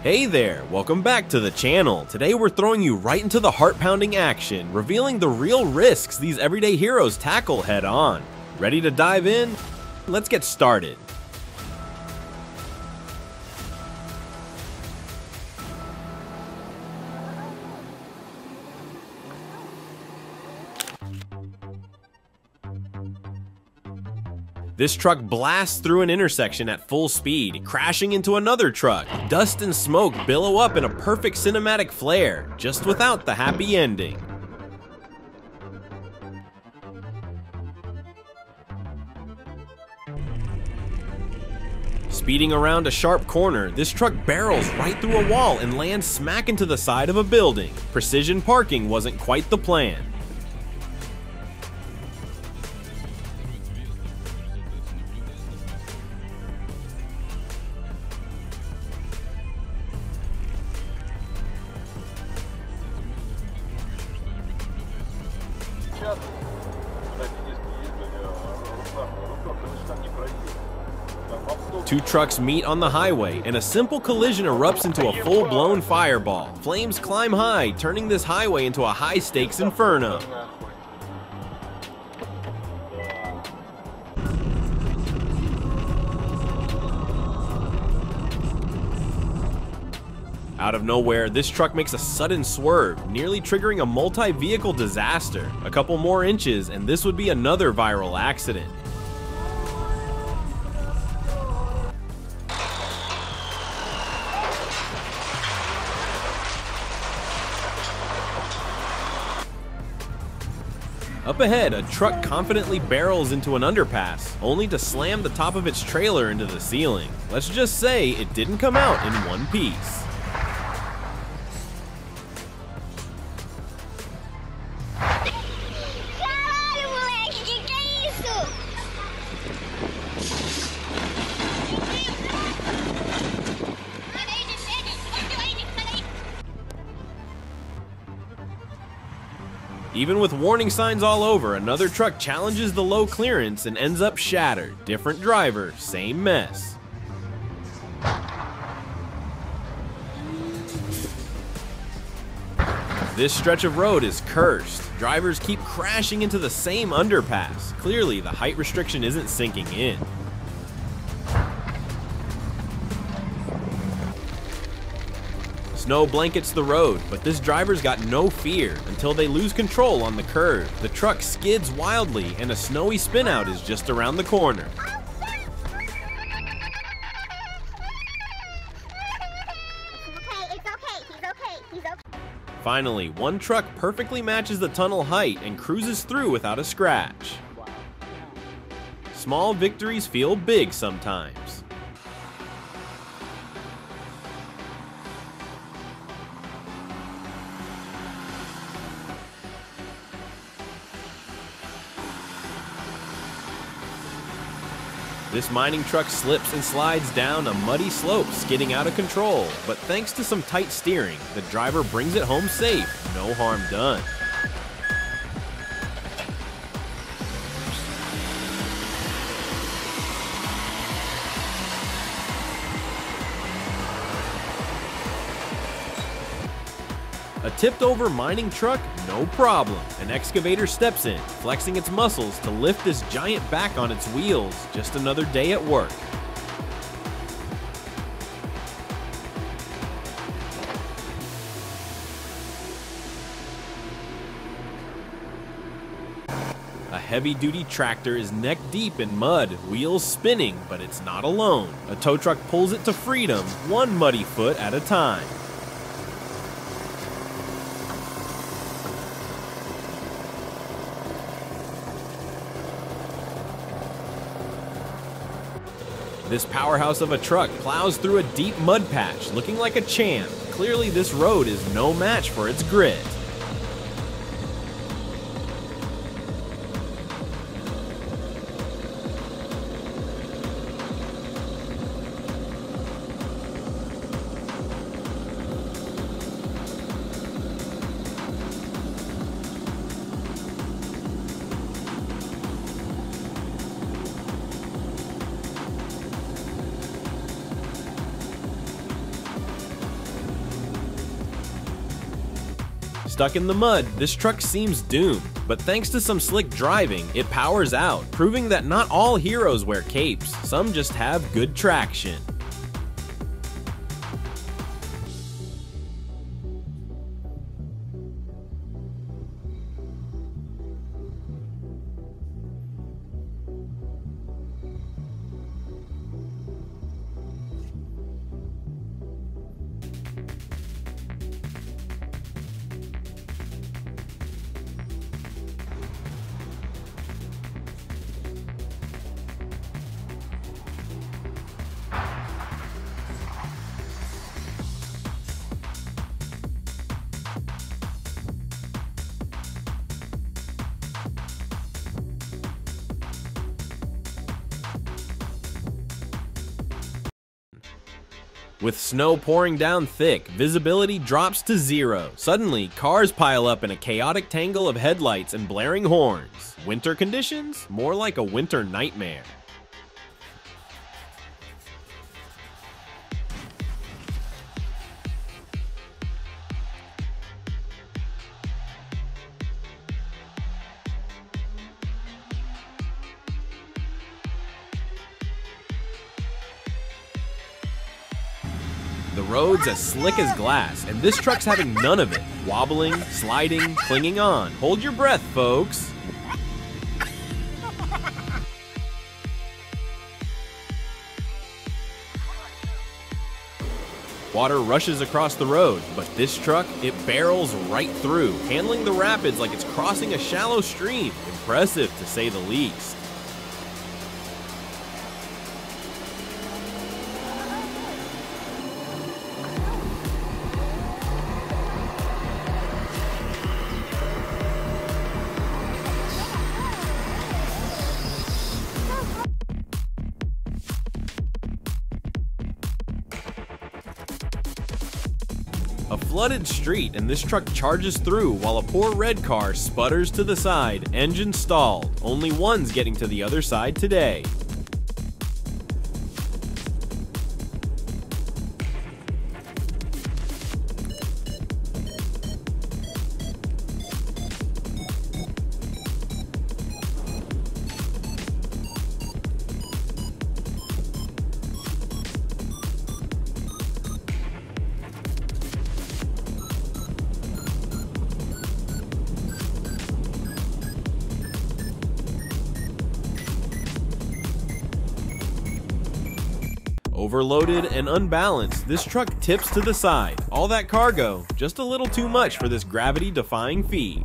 Hey there, welcome back to the channel. Today we're throwing you right into the heart-pounding action, revealing the real risks these everyday heroes tackle head on. Ready to dive in? Let's get started. This truck blasts through an intersection at full speed, crashing into another truck. Dust and smoke billow up in a perfect cinematic flare, just without the happy ending. Speeding around a sharp corner, this truck barrels right through a wall and lands smack into the side of a building. Precision parking wasn't quite the plan. Two trucks meet on the highway, and a simple collision erupts into a full-blown fireball. Flames climb high, turning this highway into a high-stakes inferno. Out of nowhere, this truck makes a sudden swerve, nearly triggering a multi-vehicle disaster. A couple more inches, and this would be another viral accident. Up ahead, a truck confidently barrels into an underpass, only to slam the top of its trailer into the ceiling. Let's just say it didn't come out in one piece. Even with warning signs all over, another truck challenges the low clearance and ends up shattered. Different driver, same mess. This stretch of road is cursed. Drivers keep crashing into the same underpass. Clearly, the height restriction isn't sinking in. Snow blankets the road, but this driver's got no fear until they lose control on the curve. The truck skids wildly, and a snowy spinout is just around the corner. Finally, one truck perfectly matches the tunnel height and cruises through without a scratch. Small victories feel big sometimes. This mining truck slips and slides down a muddy slope, skidding out of control, but thanks to some tight steering, the driver brings it home safe, no harm done. A tipped-over mining truck? No problem. An excavator steps in, flexing its muscles to lift this giant back on its wheels. Just another day at work. A heavy-duty tractor is neck-deep in mud, wheels spinning, but it's not alone. A tow truck pulls it to freedom, one muddy foot at a time. This powerhouse of a truck plows through a deep mud patch, looking like a champ. Clearly, this road is no match for its grit. Stuck in the mud, this truck seems doomed, but thanks to some slick driving, it powers out, proving that not all heroes wear capes, some just have good traction. With snow pouring down thick, visibility drops to 0. Suddenly, cars pile up in a chaotic tangle of headlights and blaring horns. Winter conditions? More like a winter nightmare. The road's as slick as glass, and this truck's having none of it. Wobbling, sliding, clinging on. Hold your breath, folks. Water rushes across the road, but this truck, it barrels right through, handling the rapids like it's crossing a shallow stream. Impressive, to say the least. A flooded street, and this truck charges through while a poor red car sputters to the side, engine stalled. Only one's getting to the other side today. Overloaded and unbalanced, this truck tips to the side. All that cargo, just a little too much for this gravity-defying feat.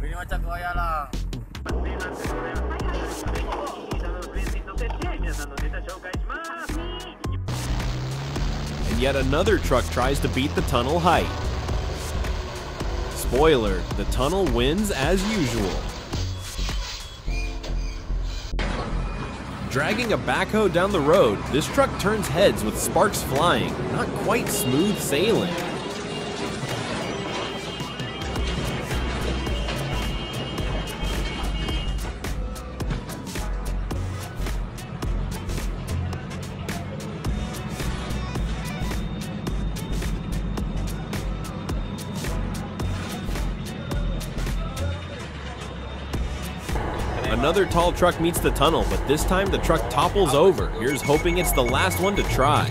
And yet another truck tries to beat the tunnel height. Spoiler, the tunnel wins as usual. Dragging a backhoe down the road, this truck turns heads with sparks flying, not quite smooth sailing. Another tall truck meets the tunnel, but this time the truck topples over. Here's hoping it's the last one to try.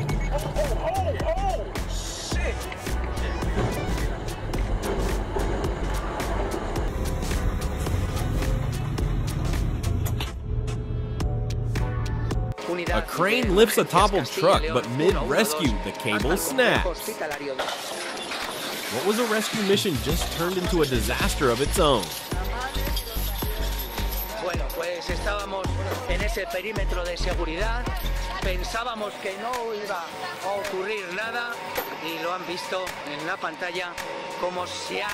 A crane lifts a toppled truck, but mid-rescue, the cable snaps. What was a rescue mission just turned into a disaster of its own? Bueno, pues estábamos en ese perímetro de seguridad, pensábamos que no iba a ocurrir nada y lo han visto en la pantalla como se ha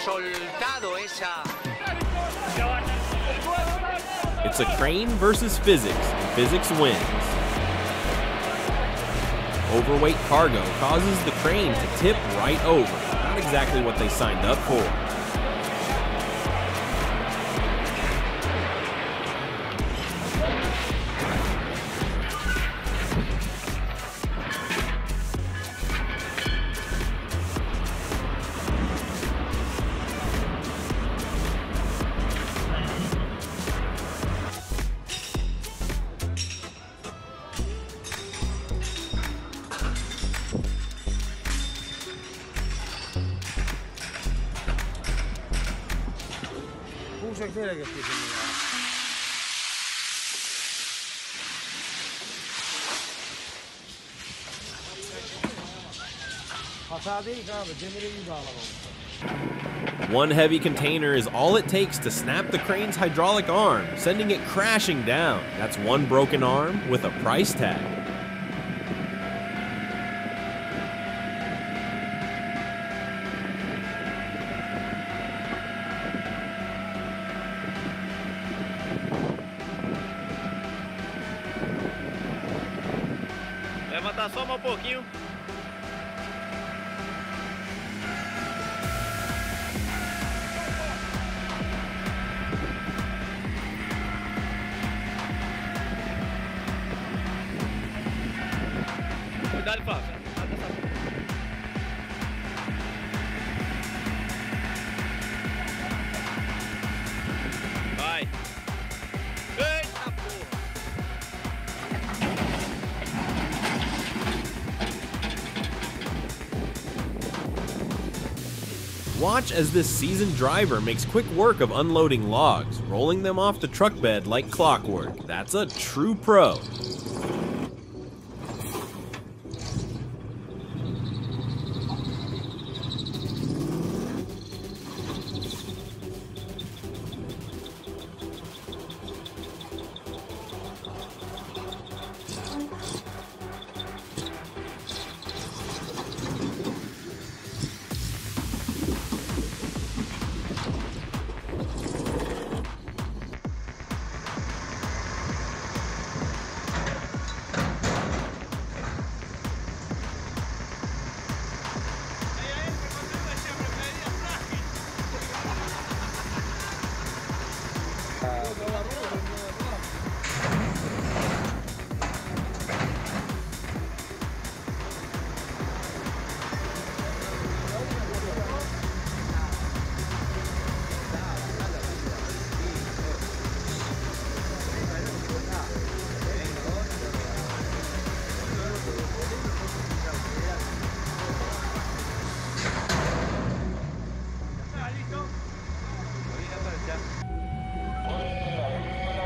soltado esa... It's a crane versus physics, and physics wins. Overweight cargo causes the crane to tip right over, not exactly what they signed up for. One heavy container is all it takes to snap the crane's hydraulic arm, sending it crashing down. That's one broken arm with a price tag. Levantar só um pouquinho. Cuidado, Fábio. Vai. Eita porra. Watch as this seasoned driver makes quick work of unloading logs, rolling them off the truck bed like clockwork. That's a true pro.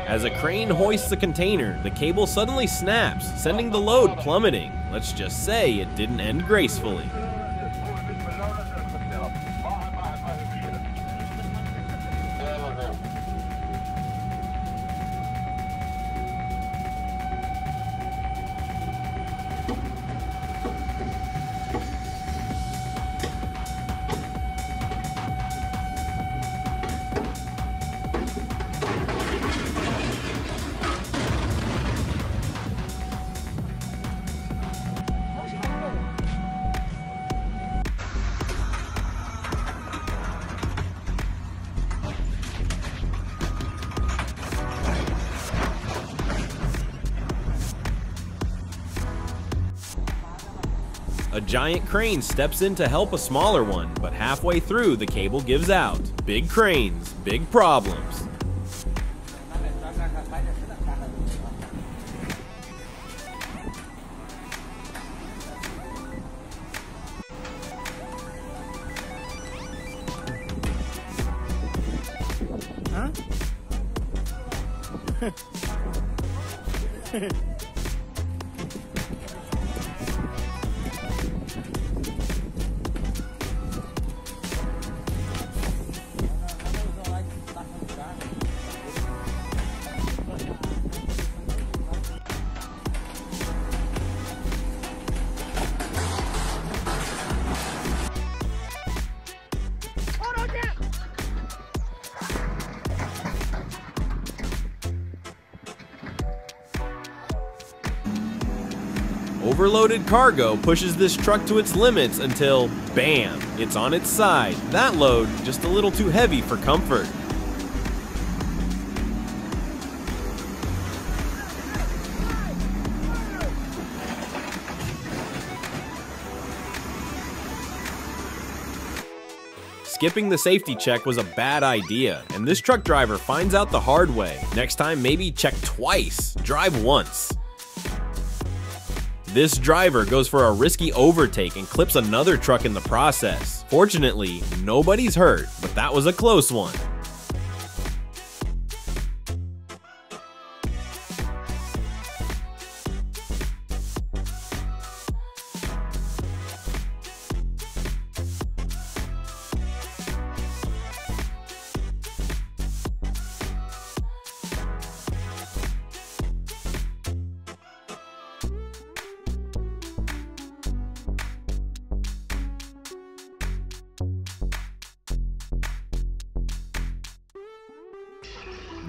As a crane hoists the container, the cable suddenly snaps, sending the load plummeting. Let's just say it didn't end gracefully. A giant crane steps in to help a smaller one, but halfway through the cable gives out. Big cranes, big problems. Huh? Overloaded cargo pushes this truck to its limits until, bam, it's on its side. That load just a little too heavy for comfort. Skipping the safety check was a bad idea, and this truck driver finds out the hard way. Next time, maybe check twice, drive once. This driver goes for a risky overtake and clips another truck in the process. Fortunately, nobody's hurt, but that was a close one.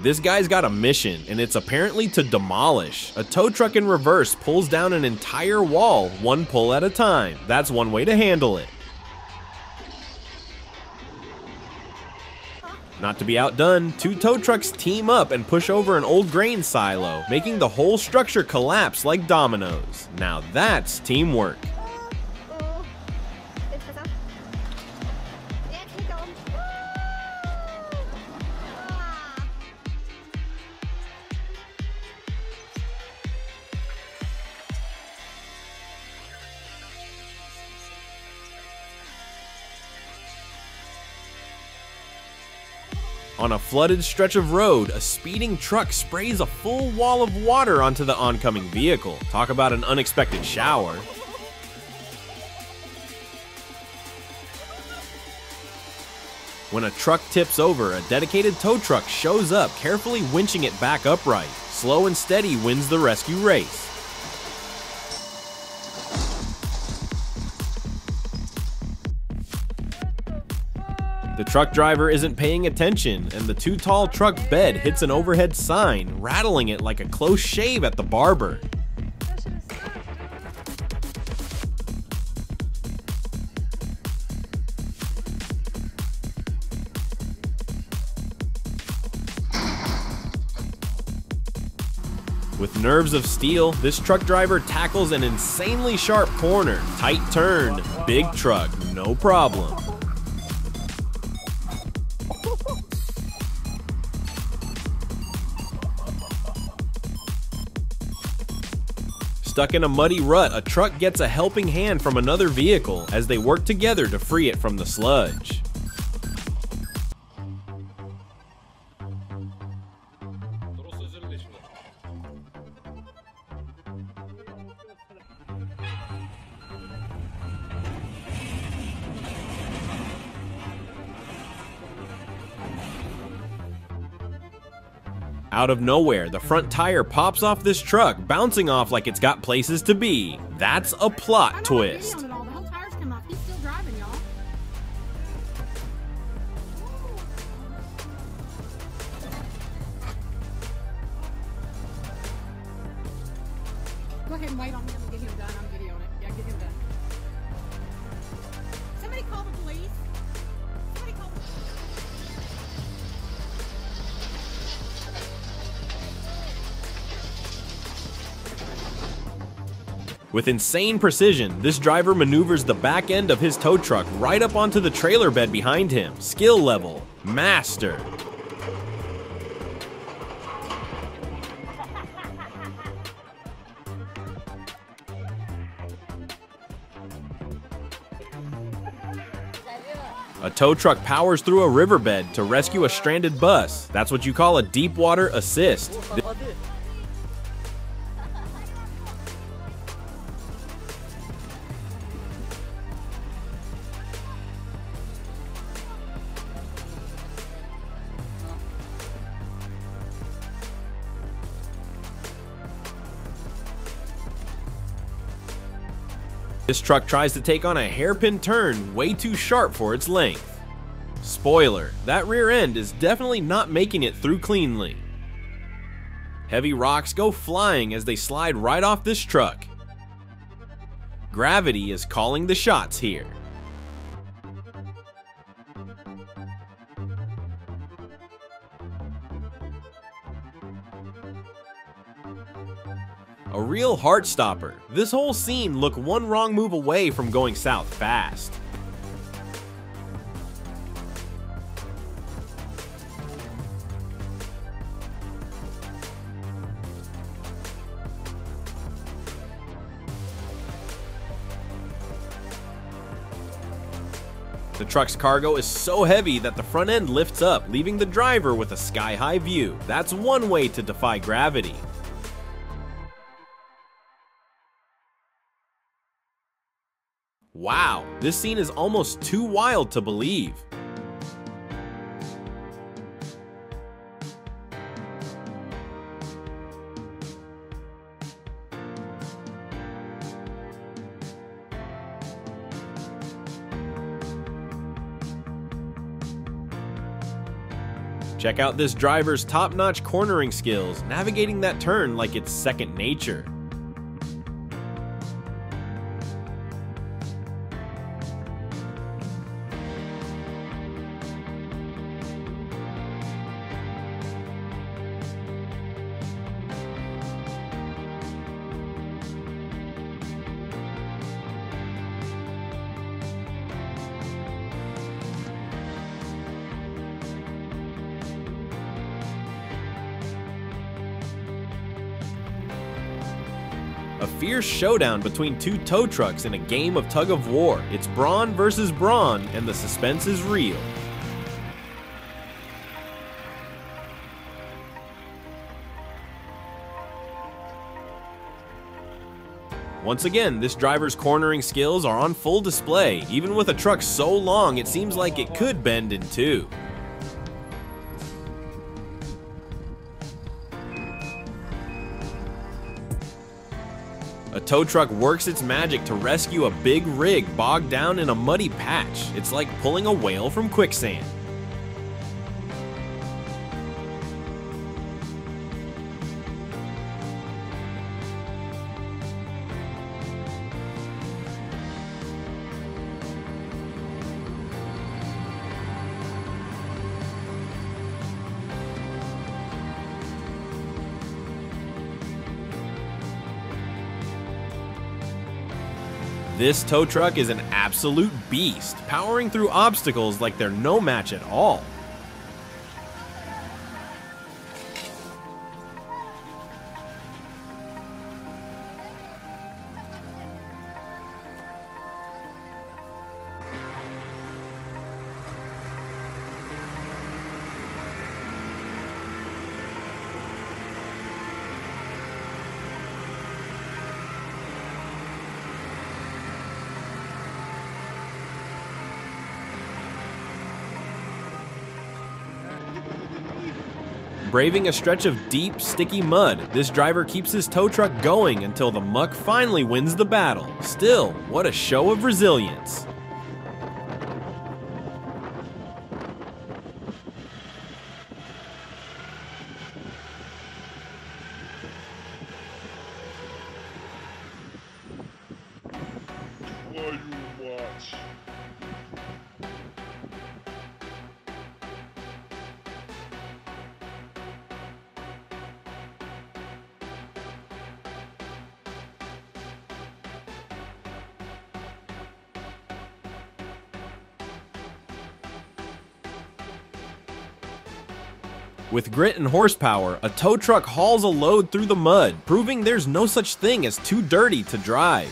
This guy's got a mission, and it's apparently to demolish. A tow truck in reverse pulls down an entire wall, one pull at a time. That's one way to handle it. Not to be outdone, two tow trucks team up and push over an old grain silo, making the whole structure collapse like dominoes. Now that's teamwork. On a flooded stretch of road, a speeding truck sprays a full wall of water onto the oncoming vehicle. Talk about an unexpected shower. When a truck tips over, a dedicated tow truck shows up, carefully winching it back upright. Slow and steady wins the rescue race. The truck driver isn't paying attention, and the too tall truck bed hits an overhead sign, rattling it like a close shave at the barber. With nerves of steel, this truck driver tackles an insanely sharp corner. Tight turn, big truck, no problem. Stuck in a muddy rut, a truck gets a helping hand from another vehicle as they work together to free it from the sludge. Out of nowhere, the front tire pops off this truck, bouncing off like it's got places to be. That's a plot twist. The whole tires come off. He's still driving, y'all. Go ahead and wait on him and get him done. I'm videoing it. Yeah, get him done. Somebody call the police. Somebody call the police. With insane precision, this driver maneuvers the back end of his tow truck right up onto the trailer bed behind him. Skill level, master. A tow truck powers through a riverbed to rescue a stranded bus. That's what you call a deep water assist. This truck tries to take on a hairpin turn way too sharp for its length. Spoiler, that rear end is definitely not making it through cleanly. Heavy rocks go flying as they slide right off this truck. Gravity is calling the shots here. A real heart stopper. This whole scene looked one wrong move away from going south fast. The truck's cargo is so heavy that the front end lifts up, leaving the driver with a sky-high view. That's one way to defy gravity. Wow, this scene is almost too wild to believe. Check out this driver's top-notch cornering skills, navigating that turn like it's second nature. A fierce showdown between two tow trucks in a game of tug of war. It's brawn versus brawn, and the suspense is real. Once again, this driver's cornering skills are on full display. Even with a truck so long, it seems like it could bend in two. A tow truck works its magic to rescue a big rig bogged down in a muddy patch. It's like pulling a whale from quicksand. This tow truck is an absolute beast, powering through obstacles like they're no match at all. Braving a stretch of deep, sticky mud, this driver keeps his tow truck going until the muck finally wins the battle. Still, what a show of resilience. With grit and horsepower, a tow truck hauls a load through the mud, proving there's no such thing as too dirty to drive.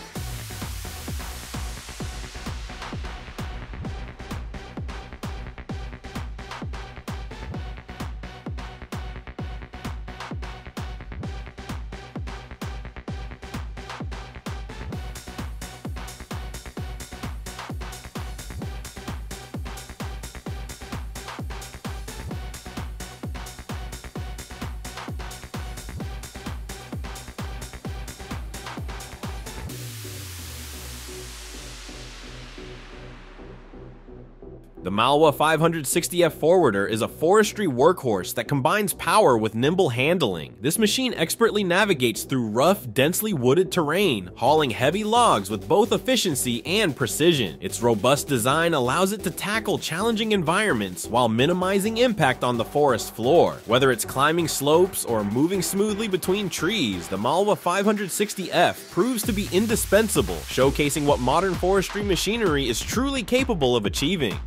The Malwa 560F Forwarder is a forestry workhorse that combines power with nimble handling. This machine expertly navigates through rough, densely wooded terrain, hauling heavy logs with both efficiency and precision. Its robust design allows it to tackle challenging environments while minimizing impact on the forest floor. Whether it's climbing slopes or moving smoothly between trees, the Malwa 560F proves to be indispensable, showcasing what modern forestry machinery is truly capable of achieving.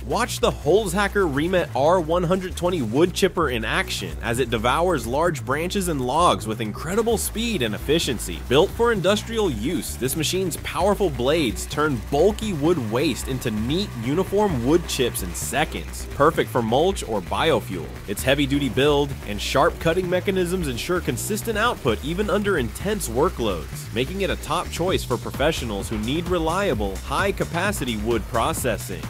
Watch the Holes Hacker Remet R120 wood chipper in action as it devours large branches and logs with incredible speed and efficiency. Built for industrial use, this machine's powerful blades turn bulky wood waste into neat, uniform wood chips in seconds, perfect for mulch or biofuel. Its heavy-duty build and sharp cutting mechanisms ensure consistent output even under intense workloads, making it a top choice for professionals who need reliable, high-capacity wood processing.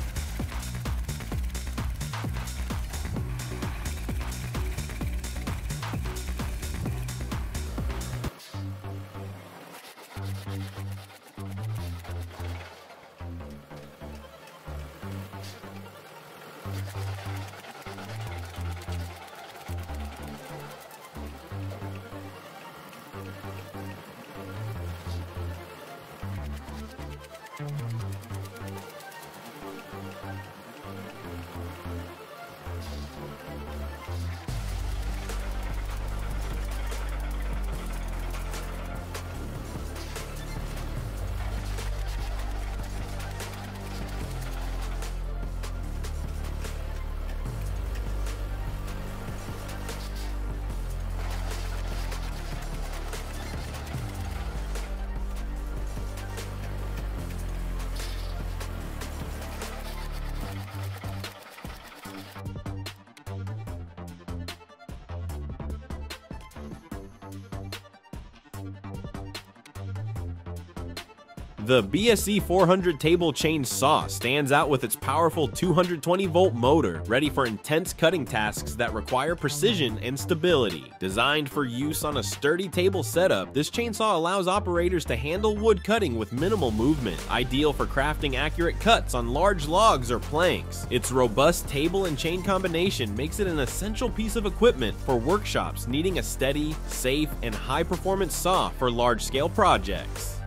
The BSE 400 table chain saw stands out with its powerful 220-volt motor, ready for intense cutting tasks that require precision and stability. Designed for use on a sturdy table setup, this chainsaw allows operators to handle wood cutting with minimal movement, ideal for crafting accurate cuts on large logs or planks. Its robust table and chain combination makes it an essential piece of equipment for workshops needing a steady, safe, and high-performance saw for large-scale projects.